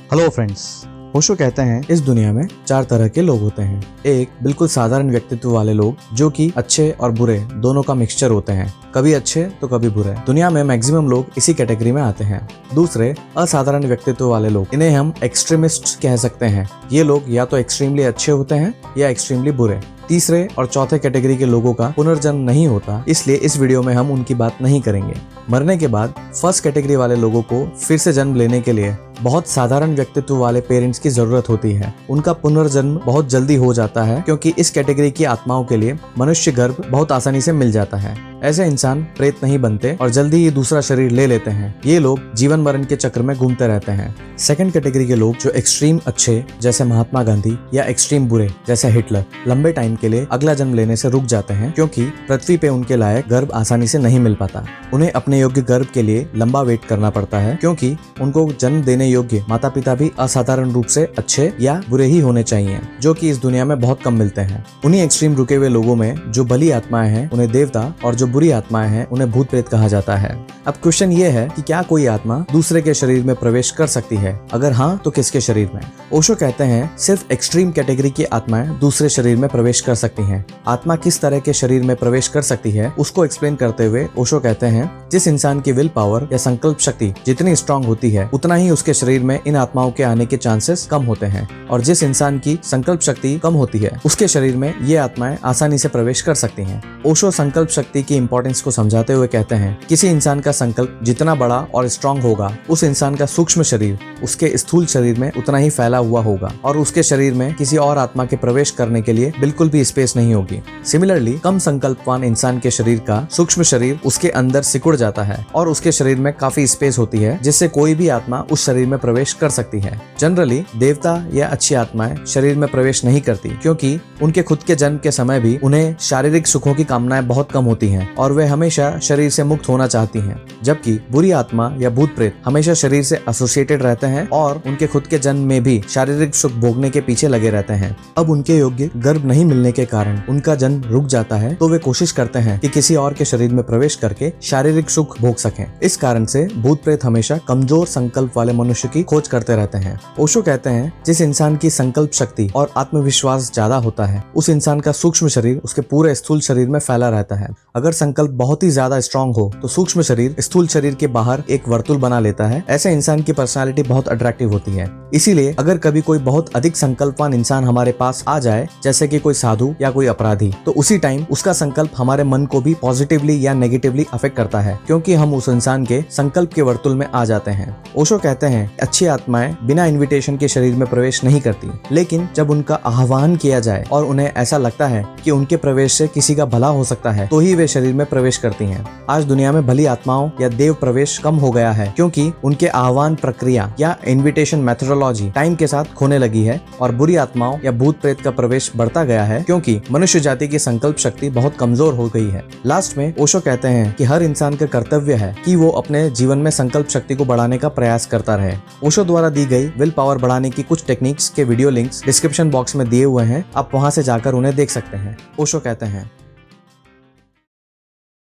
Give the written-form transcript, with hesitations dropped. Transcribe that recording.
Hello friends, Osho कहते हैं इस दुनिया में 4 तरह के लोग होते हैं। एक बिल्कुल साधारण व्यक्तित्व वाले लोग जो कि अच्छे और बुरे दोनों का मिक्सचर होते हैं, कभी अच्छे तो कभी बुरे। दुनिया में मैक्सिमम लोग इसी कैटेगरी में आते हैं। दूसरे असाधारण व्यक्तित्व वाले लोग, इन्हें हम एक्सट्रीमिस्ट कह सकते हैं। ये लोग या तो एक्सट्रीमली अच्छे होते हैं या एक्सट्रीमली बुरे। तीसरे और चौथे कैटेगरी के लोगों का पुनर्जन्म नहीं होता, इसलिए इस वीडियो में हम उनकी बात नहीं करेंगे। मरने के बाद फर्स्ट कैटेगरी वाले लोगों को फिर से जन्म लेने के लिए बहुत साधारण व्यक्तित्व वाले पेरेंट्स की जरूरत होती है। उनका पुनर्जन्म बहुत जल्दी हो जाता है क्योंकि इस कैटेगरी की आत्माओं के लिए मनुष्य गर्भ बहुत आसानी से मिल जाता है। ऐसे इंसान प्रेत नहीं बनते और जल्दी ही दूसरा शरीर ले लेते हैं। ये लोग जीवन मरण के चक्र में घूमते रहते हैं। सेकंड कैटेगरी के लोग जो एक्सट्रीम अच्छे जैसे महात्मा गांधी या एक्सट्रीम बुरे जैसे हिटलर लंबे टाइम के लिए अगला जन्म लेने से रुक जाते हैं क्योंकि पृथ्वी पे उनके लायक गर्भ आसानी से नहीं मिल पाता। उन्हें अपने योग्य गर्भ के लिए लंबा वेट करना पड़ता है क्योंकि उनको जन्म देने योग्य माता पिता भी असाधारण रूप से अच्छे या बुरे ही होने चाहिए, जो कि इस दुनिया में बहुत कम मिलते हैं। उन्हीं एक्सट्रीम रुके हुए लोगों में जो बली आत्माएं हैं उन्हें देवता और जो बुरी आत्माएं हैं उन्हें भूत प्रेत कहा जाता है। अब क्वेश्चन ये है कि क्या कोई आत्मा दूसरे के शरीर में प्रवेश कर सकती है? अगर हाँ तो किसके शरीर में? ओशो कहते हैं सिर्फ एक्सट्रीम कैटेगरी की आत्माएं दूसरे शरीर में प्रवेश कर सकती हैं। आत्मा किस तरह के शरीर में प्रवेश कर सकती है उसको एक्सप्लेन करते हुए ओशो कहते हैं जिस इंसान की विल पावर या संकल्प शक्ति जितनी स्ट्रांग होती है उतना ही उसके शरीर में इन आत्माओं के आने के चांसेस कम होते हैं, और जिस इंसान की संकल्प शक्ति कम होती है उसके शरीर में ये आत्माएं आसानी से प्रवेश कर सकती हैं। ओशो संकल्प शक्ति की इंपॉर्टेंस को समझाते हुए कहते हैं किसी इंसान का संकल्प जितना बड़ा और स्ट्रांग होगा उस इंसान का सूक्ष्म शरीर उसके स्थूल शरीर में उतना ही फैला हुआ होगा और उसके शरीर में किसी और आत्मा के प्रवेश करने के लिए बिल्कुल भी स्पेस नहीं होगी। सिमिलरली कम संकल्पवान इंसान के शरीर का सूक्ष्म शरीर उसके अंदर सिकुड़ जाता है और उसके शरीर में काफी स्पेस होती है जिससे कोई भी आत्मा उस शरीर में प्रवेश कर सकती है। जनरली देवता या अच्छी आत्माएं शरीर में प्रवेश नहीं करती क्योंकि उनके खुद के जन्म के समय भी उन्हें शारीरिक सुखों की कामनाएं बहुत कम होती हैं और वे हमेशा शरीर से मुक्त होना चाहती हैं, जबकि बुरी आत्मा या भूत प्रेत हमेशा शरीर से एसोसिएटेड रहते हैं और उनके खुद के जन्म में भी शारीरिक सुख भोगने के पीछे लगे रहते हैं। अब उनके योग्य गर्भ नहीं मिलने के कारण उनका जन्म रुक जाता है तो वे कोशिश करते हैं कि किसी और के शरीर में प्रवेश करके शारीरिक सुख भोग सकें। इस कारण से भूत प्रेत हमेशा कमजोर संकल्प वाले मनुष्य की खोज करते रहते हैं। ओशो कहते हैं जिस इंसान की संकल्प शक्ति और आत्मविश्वास ज्यादा होता है उस इंसान का सूक्ष्म शरीर उसके पूरे स्थूल शरीर में फैला रहता है। अगर संकल्प बहुत ही ज्यादा स्ट्रांग हो तो सूक्ष्म शरीर स्थूल शरीर के बाहर एक वर्तुल बना लेता है। ऐसे इंसान की पर्सनालिटी बहुत अट्रैक्टिव होती है। इसीलिए अगर कभी कोई बहुत अधिक संकल्पवान इंसान हमारे पास आ जाए, जैसे कि कोई साधु या कोई अपराधी, तो उसी टाइम उसका संकल्प हमारे मन को भी पॉजिटिवली या नेगेटिवली अफेक्ट करता है क्योंकि हम उस इंसान के संकल्प के वर्तुल में आ जाते हैं। ओशो कहते हैं अच्छी आत्माएं बिना इन्विटेशन के शरीर में प्रवेश नहीं करती, लेकिन जब उनका आह्वान किया जाए और उन्हें ऐसा लगता है कि उनके प्रवेश से किसी का भला हो सकता है तो ही वे शरीर में प्रवेश करती हैं। आज दुनिया में भली आत्माओं या देव प्रवेश कम हो गया है क्योंकि उनके आह्वान प्रक्रिया या इन्विटेशन मेथोडोलॉजी टाइम के साथ खोने लगी है, और बुरी आत्माओं या भूत प्रेत का प्रवेश बढ़ता गया है क्योंकि मनुष्य जाति की संकल्प शक्ति बहुत कमजोर हो गई है। लास्ट में ओशो कहते हैं कि हर इंसान का कर्तव्य है कि वो अपने जीवन में संकल्प शक्ति को बढ़ाने का प्रयास करता रहे। ओशो द्वारा दी गई विल पावर बढ़ाने की कुछ टेक्निक्स के वीडियो लिंक्स डिस्क्रिप्शन बॉक्स में दिए हुए हैं, आप वहां से जाकर उन्हें देख सकते हैं। ओशो कहते हैं